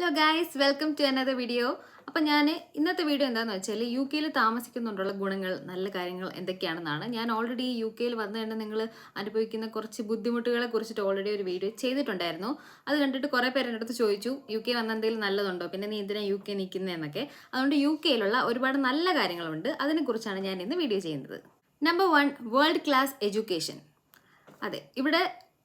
Hello guys, welcome to another video. അപ്പം ഞാൻ ഇന്നത്തെ വീഡിയോ എന്താണെന്ന് വെച്ചാൽ യു കെയിൽ താമസിക്കുന്നുണ്ടുള്ള ഗുണങ്ങൾ, നല്ല കാര്യങ്ങൾ എന്തൊക്കെയാണെന്നാണ്. ഞാൻ ഓൾറെഡി യു കെയിൽ വന്നു കഴിഞ്ഞാൽ നിങ്ങൾ അനുഭവിക്കുന്ന കുറച്ച് ബുദ്ധിമുട്ടുകളെ കുറിച്ചിട്ട് ഓൾറെഡി ഒരു വീഡിയോ ചെയ്തിട്ടുണ്ടായിരുന്നു. അത് കണ്ടിട്ട് കുറേ പേര് എൻ്റെ അടുത്ത് ചോദിച്ചു, യു കെ വന്ന എന്തെങ്കിലും നല്ലതുണ്ടോ, പിന്നെ നീ എന്തിനാ യു കെ നിൽക്കുന്നതെന്നൊക്കെ. അതുകൊണ്ട് യു കെയിലുള്ള ഒരുപാട് നല്ല കാര്യങ്ങളുണ്ട്, അതിനെക്കുറിച്ചാണ് ഞാൻ ഇന്ന് വീഡിയോ ചെയ്യുന്നത്. Number 1, world class education. അതെ, ഇവിടെ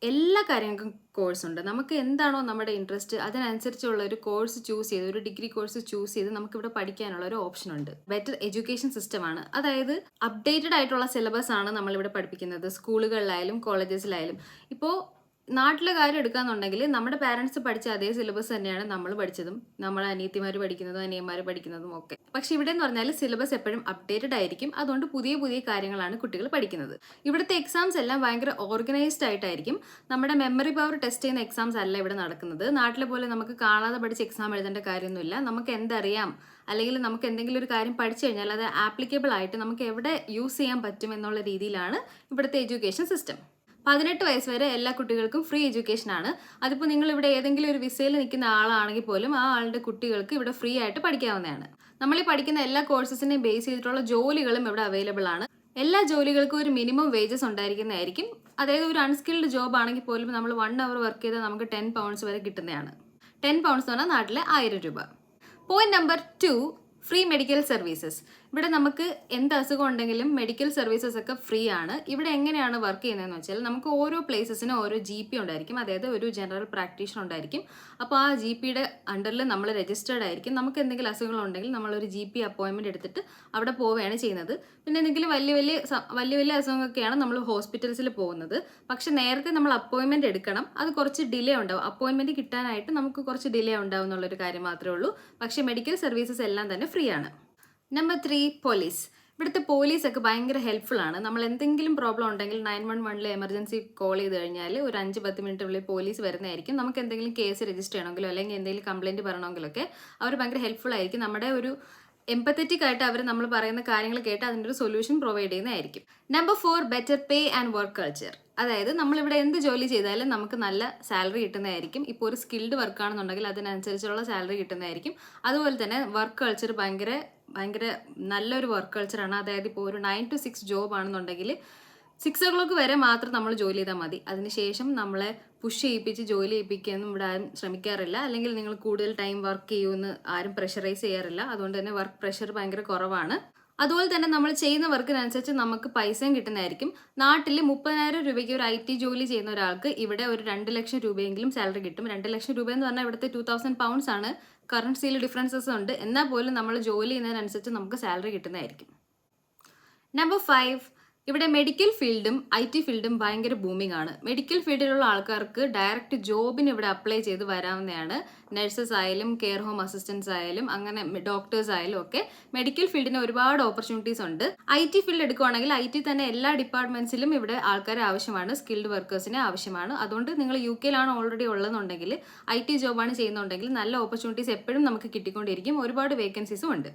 എല്ലാ കാര്യങ്ങൾക്കും കോഴ്സ് ഉണ്ട്. നമുക്ക് എന്താണോ നമ്മുടെ ഇൻട്രസ്റ്റ് അതിനനുസരിച്ചുള്ള ഒരു കോഴ്സ് ചൂസ് ചെയ്ത്, ഒരു ഡിഗ്രി കോഴ്സ് ചൂസ് ചെയ്ത് നമുക്കിവിടെ പഠിക്കാനുള്ള ഒരു ഓപ്ഷൻ ഉണ്ട്. ബെറ്റർ എഡ്യൂക്കേഷൻ സിസ്റ്റമാണ്, അതായത് അപ്ഡേറ്റഡ് ആയിട്ടുള്ള സിലബസ് ആണ് നമ്മളിവിടെ പഠിപ്പിക്കുന്നത്, സ്കൂളുകളിലായാലും കോളേജസിലായാലും. ഇപ്പോൾ നാട്ടിലെ കാര്യം എടുക്കാന്നുണ്ടെങ്കിൽ നമ്മുടെ പാരൻസ് പഠിച്ച അതേ സിലബസ് തന്നെയാണ് നമ്മൾ പഠിച്ചതും, നമ്മുടെ അനിയത്തിമാർ പഠിക്കുന്നതും അനിയന്മാർ പഠിക്കുന്നതും ഒക്കെ. പക്ഷെ ഇവിടെ എന്ന് പറഞ്ഞാൽ സിലബസ് എപ്പോഴും അപ്ഡേറ്റഡ് ആയിരിക്കും. അതുകൊണ്ട് പുതിയ പുതിയ കാര്യങ്ങളാണ് കുട്ടികൾ പഠിക്കുന്നത്. ഇവിടുത്തെ എക്സാംസ് എല്ലാം ഭയങ്കര ഓർഗനൈസ്ഡ് ആയിട്ടായിരിക്കും. നമ്മുടെ മെമ്മറി പവർ ടെസ്റ്റ് ചെയ്യുന്ന എക്സാംസ് അല്ല ഇവിടെ നടക്കുന്നത്. നാട്ടിലെ പോലെ നമുക്ക് കാണാതെ പഠിച്ച് എക്സാം എഴുതേണ്ട കാര്യമൊന്നുമില്ല. നമുക്ക് എന്തറിയാം, അല്ലെങ്കിൽ നമുക്ക് എന്തെങ്കിലും ഒരു കാര്യം പഠിച്ചു കഴിഞ്ഞാൽ അത് ആപ്ലിക്കബിൾ ആയിട്ട് നമുക്ക് എവിടെ യൂസ് ചെയ്യാൻ പറ്റും എന്നുള്ള രീതിയിലാണ് ഇവിടുത്തെ എഡ്യൂക്കേഷൻ സിസ്റ്റം. 18 വയസ്സ് വരെ എല്ലാ കുട്ടികൾക്കും ഫ്രീ എഡ്യൂക്കേഷൻ ആണ്. അതിപ്പോൾ നിങ്ങൾ ഇവിടെ ഏതെങ്കിലും ഒരു വിസയിൽ നിൽക്കുന്ന ആളാണെങ്കിൽ പോലും ആ ആളുടെ കുട്ടികൾക്ക് ഇവിടെ ഫ്രീ ആയിട്ട് പഠിക്കാവുന്നതാണ്. നമ്മൾ ഈ പഠിക്കുന്ന എല്ലാ കോഴ്സസിനെയും ബേസ് ചെയ്തിട്ടുള്ള ജോലികളും ഇവിടെ അവൈലബിൾ ആണ്. എല്ലാ ജോലികൾക്കും ഒരു മിനിമം വേജസ് ഉണ്ടായിരിക്കുന്നതായിരിക്കും. അതായത് ഒരു അൺസ്കിൽഡ് ജോബ് ആണെങ്കിൽ പോലും നമ്മൾ 1 അവർ വർക്ക് ചെയ്താൽ നമുക്ക് 10 പൗണ്ട്സ് വരെ കിട്ടുന്നതാണ്. 10 പൗണ്ട്സ് എന്ന് പറഞ്ഞാൽ നാട്ടിലെ 1000 രൂപ. Point number 2, free medical services. ഇവിടെ നമുക്ക് എന്ത് അസുഖം ഉണ്ടെങ്കിലും മെഡിക്കൽ സർവീസസ് ഒക്കെ ഫ്രീ ആണ്. ഇവിടെ എങ്ങനെയാണ് വർക്ക് ചെയ്യുന്നതെന്ന് വെച്ചാൽ നമുക്ക് ഓരോ പ്ലേസസിനും ഓരോ GP ഉണ്ടായിരിക്കും, അതായത് ഒരു ജനറൽ പ്രാക്ടീഷണർ ഉണ്ടായിരിക്കും. അപ്പോൾ ആ GPയുടെ അണ്ടറിൽ നമ്മൾ രജിസ്റ്റേർഡ് ആയിരിക്കും. നമുക്ക് എന്തെങ്കിലും അസുഖങ്ങളുണ്ടെങ്കിൽ നമ്മളൊരു GP അപ്പോയിൻമെൻറ്റ് എടുത്തിട്ട് അവിടെ പോവുകയാണ് ചെയ്യുന്നത്. പിന്നെ എന്തെങ്കിലും വലിയ വലിയ അസുഖങ്ങളൊക്കെയാണ് നമ്മൾ ഹോസ്പിറ്റൽസിൽ പോകുന്നത്. പക്ഷെ നേരത്തെ നമ്മൾ അപ്പോയിൻമെൻറ്റ് എടുക്കണം, അത് കുറച്ച് ഡിലേ ഉണ്ടാവും. അപ്പോയിൻമെൻറ്റ് കിട്ടാനായിട്ട് നമുക്ക് കുറച്ച് ഡിലേ ഉണ്ടാവും എന്നുള്ളൊരു കാര്യം മാത്രമേ ഉള്ളൂ. പക്ഷേ മെഡിക്കൽ സർവീസസ് എല്ലാം തന്നെ ഫ്രീ ആണ്. Number 3, police. ഇവിടുത്തെ പോലീസൊക്കെ ഭയങ്കര ഹെൽപ്ഫുൾ ആണ്. നമ്മൾ എന്തെങ്കിലും പ്രോബ്ലം ഉണ്ടെങ്കിൽ 911 എമർജൻസി കോൾ ചെയ്ത് കഴിഞ്ഞാൽ ഒരു 5-10 മിനിറ്റിനുള്ളിൽ പോലീസ് വരുന്നതായിരിക്കും. നമുക്ക് എന്തെങ്കിലും കേസ് രജിസ്റ്റർ ചെയ്യണമെങ്കിലോ അല്ലെങ്കിൽ എന്തെങ്കിലും കംപ്ലയിൻറ്റ് പറയണമെങ്കിലൊക്കെ അവർ ഭയങ്കര ഹെൽപ്ഫുൾ ആയിരിക്കും. നമ്മുടെ ഒരു എംപത്തറ്റിക് ആയിട്ട് അവർ നമ്മൾ പറയുന്ന കാര്യങ്ങൾ കേട്ട് അതിൻ്റെ ഒരു സൊല്യൂഷൻ പ്രൊവൈഡ് ചെയ്യുന്നതായിരിക്കും. Number 4, better pay and work culture. അതായത് നമ്മളിവിടെ എന്ത് ജോലി ചെയ്താലും നമുക്ക് നല്ല സാലറി കിട്ടുന്നതായിരിക്കും. ഇപ്പോൾ ഒരു സ്കിൽഡ് വർക്കാണെന്നുണ്ടെങ്കിൽ അതിനനുസരിച്ചുള്ള സാലറി കിട്ടുന്നതായിരിക്കും. അതുപോലെ തന്നെ വർക്ക് കൾച്ചർ ഭയങ്കര നല്ലൊരു വർക്ക് കൾച്ചറാണ്. അതായത് ഇപ്പോൾ ഒരു 9 to 6 ജോബ് ആണെന്നുണ്ടെങ്കിൽ 6 o'clock വരെ മാത്രം നമ്മൾ ജോലി ചെയ്താൽ മതി. അതിനുശേഷം നമ്മളെ പുഷ് ചെയ്യിപ്പിച്ച് ജോലി ചെയ്യിപ്പിക്കാനും ഇവിടെ ആരും ശ്രമിക്കാറില്ല. അല്ലെങ്കിൽ നിങ്ങൾ കൂടുതൽ ടൈം വർക്ക് ചെയ്യുമെന്ന് ആരും പ്രഷറൈസ് ചെയ്യാറില്ല. അതുകൊണ്ട് തന്നെ വർക്ക് പ്രഷർ ഭയങ്കര കുറവാണ്. അതുപോലെ തന്നെ നമ്മൾ ചെയ്യുന്ന വർക്കിനനുസരിച്ച് നമുക്ക് പൈസയും കിട്ടുന്നതായിരിക്കും. നാട്ടിൽ 30,000 രൂപയ്ക്ക് ഒരു IT ജോലി ചെയ്യുന്ന ഒരാൾക്ക് ഇവിടെ ഒരു 2 ലക്ഷം രൂപയെങ്കിലും സാലറി കിട്ടും. 2 ലക്ഷം രൂപ എന്ന് പറഞ്ഞാൽ ഇവിടുത്തെ 2000 പൗണ്ട്സ് ആണ്. കറൻസിയിൽ ഡിഫറൻസസ് ഉണ്ട്, എന്നാൽ പോലും നമ്മൾ ജോലി ചെയ്യുന്നതിനനുസരിച്ച് നമുക്ക് സാലറി കിട്ടുന്നതായിരിക്കും. നമ്പർ 5, ഇവിടെ മെഡിക്കൽ ഫീൽഡും IT ഫീൽഡും ഭയങ്കര ബൂമിംഗ് ആണ്. മെഡിക്കൽ ഫീൽഡിലുള്ള ആൾക്കാർക്ക് ഡയറക്റ്റ് ജോബിന് ഇവിടെ അപ്ലൈ ചെയ്ത് വരാവുന്നതാണ്. നഴ്സസ് ആയാലും കെയർ ഹോം അസിസ്റ്റൻസ് ആയാലും അങ്ങനെ ഡോക്ടേഴ്സ് ആയാലും ഒക്കെ മെഡിക്കൽ ഫീൽഡിന് ഒരുപാട് ഓപ്പർച്യൂണിറ്റീസ് ഉണ്ട്. IT ഫീൽഡ് എടുക്കുകയാണെങ്കിൽ IT തന്നെ എല്ലാ ഡിപ്പാർട്ട്മെന്റ്സിലും ഇവിടെ ആൾക്കാരെ ആവശ്യമാണ്, സ്കിൽഡ് വർക്കേഴ്സിനെ ആവശ്യമാണ്. അതുകൊണ്ട് നിങ്ങൾ യു കെയിലാണ് ഓൾറെഡി ഉള്ളതെന്നുണ്ടെങ്കിൽ IT ജോബാണ് ചെയ്യുന്നുണ്ടെങ്കിൽ നല്ല ഓപ്പർച്യൂണിറ്റീസ് എപ്പോഴും നമുക്ക് കിട്ടിക്കൊണ്ടിരിക്കും. ഒരുപാട് വേക്കൻസീസും ഉണ്ട്.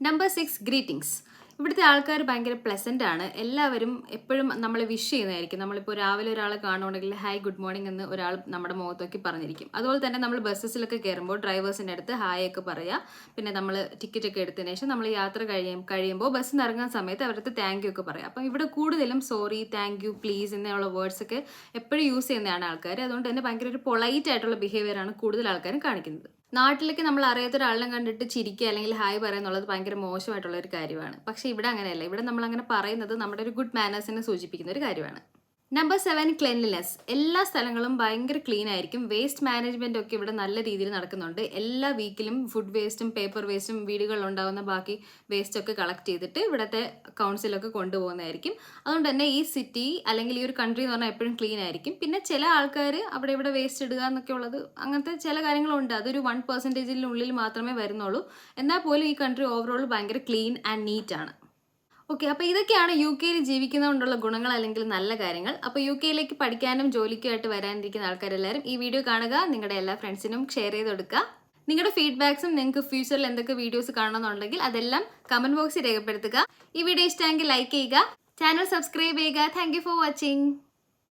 Number 6, greetings. ഇവിടുത്തെ ആൾക്കാർ ഭയങ്കര പ്ലസൻ്റ് ആണ്. എല്ലാവരും എപ്പോഴും നമ്മളെ വിഷ് ചെയ്യുന്നതായിരിക്കും. നമ്മളിപ്പോൾ രാവിലെ ഒരാളെ കാണുകയാണെങ്കിൽ ഹായ് ഗുഡ് മോർണിംഗ് എന്ന് ഒരാൾ നമ്മുടെ മുഖത്തൊക്കെ പറഞ്ഞിരിക്കും. അതുപോലെ തന്നെ നമ്മൾ ബസ്സസിലൊക്കെ കയറുമ്പോൾ ഡ്രൈവേഴ്സിൻ്റെ അടുത്ത് ഹായ് ഒക്കെ പറയുക. പിന്നെ നമ്മൾ ടിക്കറ്റ് ഒക്കെ എടുത്തതിന് ശേഷം നമ്മൾ യാത്ര കഴിയുമ്പോൾ ബസ്സിൽ നിന്ന് ഇറങ്ങുന്ന സമയത്ത് അവരുടെ താങ്ക് യു ഒക്കെ പറയാം. അപ്പം ഇവിടെ കൂടുതലും സോറി, താങ്ക് യു, പ്ലീസ് എന്നുള്ള വേർഡ്സ് ഒക്കെ എപ്പോഴും യൂസ് ചെയ്യുന്നതാണ് ആൾക്കാർ. അതുകൊണ്ട് തന്നെ ഭയങ്കര ഒരു പൊളൈറ്റ് ആയിട്ടുള്ള ബിഹേവിയറാണ് കൂടുതൽ ആൾക്കാരും കാണിക്കുന്നത്. നാട്ടിലേക്ക് നമ്മൾ അറിയാത്ത ഒരാളിനെ കണ്ടിട്ട് ചിരിക്കുക അല്ലെങ്കിൽ ഹായ് പറയുന്നുള്ളത് ഭയങ്കര മോശമായിട്ടുള്ള ഒരു കാര്യമാണ്. പക്ഷേ ഇവിടെ അങ്ങനെയല്ല. ഇവിടെ നമ്മൾ അങ്ങനെ പറയുന്നത് നമ്മുടെ ഒരു ഗുഡ് മാനേഴ്സിനെ സൂചിപ്പിക്കുന്ന ഒരു കാര്യമാണ്. Number 7, cleanliness. എല്ലാ സ്ഥലങ്ങളും ഭയങ്കര ക്ലീൻ ആയിരിക്കും. വേസ്റ്റ് മാനേജ്മെന്റ് ഒക്കെ ഇവിടെ നല്ല രീതിയിൽ നടക്കുന്നുണ്ട്. എല്ലാ വീക്കിലും ഫുഡ് വേസ്റ്റും പേപ്പർ വേസ്റ്റും വീടുകളിൽ ഉണ്ടാകുന്ന ബാക്കി വേസ്റ്റ് ഒക്കെ കളക്ട് ചെയ്തിട്ട് ഇവിടുത്തെ കൗൺസിലൊക്കെ കൊണ്ടുപോകുന്നതായിരിക്കും. അതുകൊണ്ട് തന്നെ ഈ സിറ്റി അല്ലെങ്കിൽ ഈ ഒരു കൺട്രി എന്ന് പറഞ്ഞാൽ എപ്പോഴും ക്ലീൻ ആയിരിക്കും. പിന്നെ ചില ആൾക്കാർ ഇവിടെ വേസ്റ്റ് ഇടുക എന്നൊക്കെ ഉള്ളത് അങ്ങനത്തെ ചില കാര്യങ്ങളുണ്ട്. അതൊരു 1% മാത്രമേ വരുന്നുള്ളൂ. എന്നാൽ പോലും ഈ കൺട്രി ഓവറോൾ ഭയങ്കര ക്ലീൻ ആൻഡ് നീറ്റ് ആണ്. ഓക്കെ, അപ്പോൾ ഇതൊക്കെയാണ് യു കെയിൽ ജീവിക്കുന്നതുകൊണ്ടുള്ള ഗുണങ്ങൾ അല്ലെങ്കിൽ നല്ല കാര്യങ്ങൾ. അപ്പോൾ യു കെയിലേക്ക് പഠിക്കാനും ജോലിക്കുമായിട്ട് വരാനിരിക്കുന്ന ആൾക്കാരെല്ലാവരും ഈ വീഡിയോ കാണുക, നിങ്ങളുടെ എല്ലാ ഫ്രണ്ട്സിനും ഷെയർ ചെയ്ത് കൊടുക്കുക. നിങ്ങളുടെ ഫീഡ്ബാക്സും നിങ്ങൾക്ക് ഫ്യൂച്ചറിൽ എന്തൊക്കെ വീഡിയോസ് കാണണമെന്നുണ്ടെങ്കിൽ അതെല്ലാം കമൻറ്റ് ബോക്സിൽ രേഖപ്പെടുത്തുക. ഈ വീഡിയോ ഇഷ്ടമെങ്കിൽ ലൈക്ക് ചെയ്യുക, ചാനൽ സബ്സ്ക്രൈബ് ചെയ്യുക. Thank you for watching.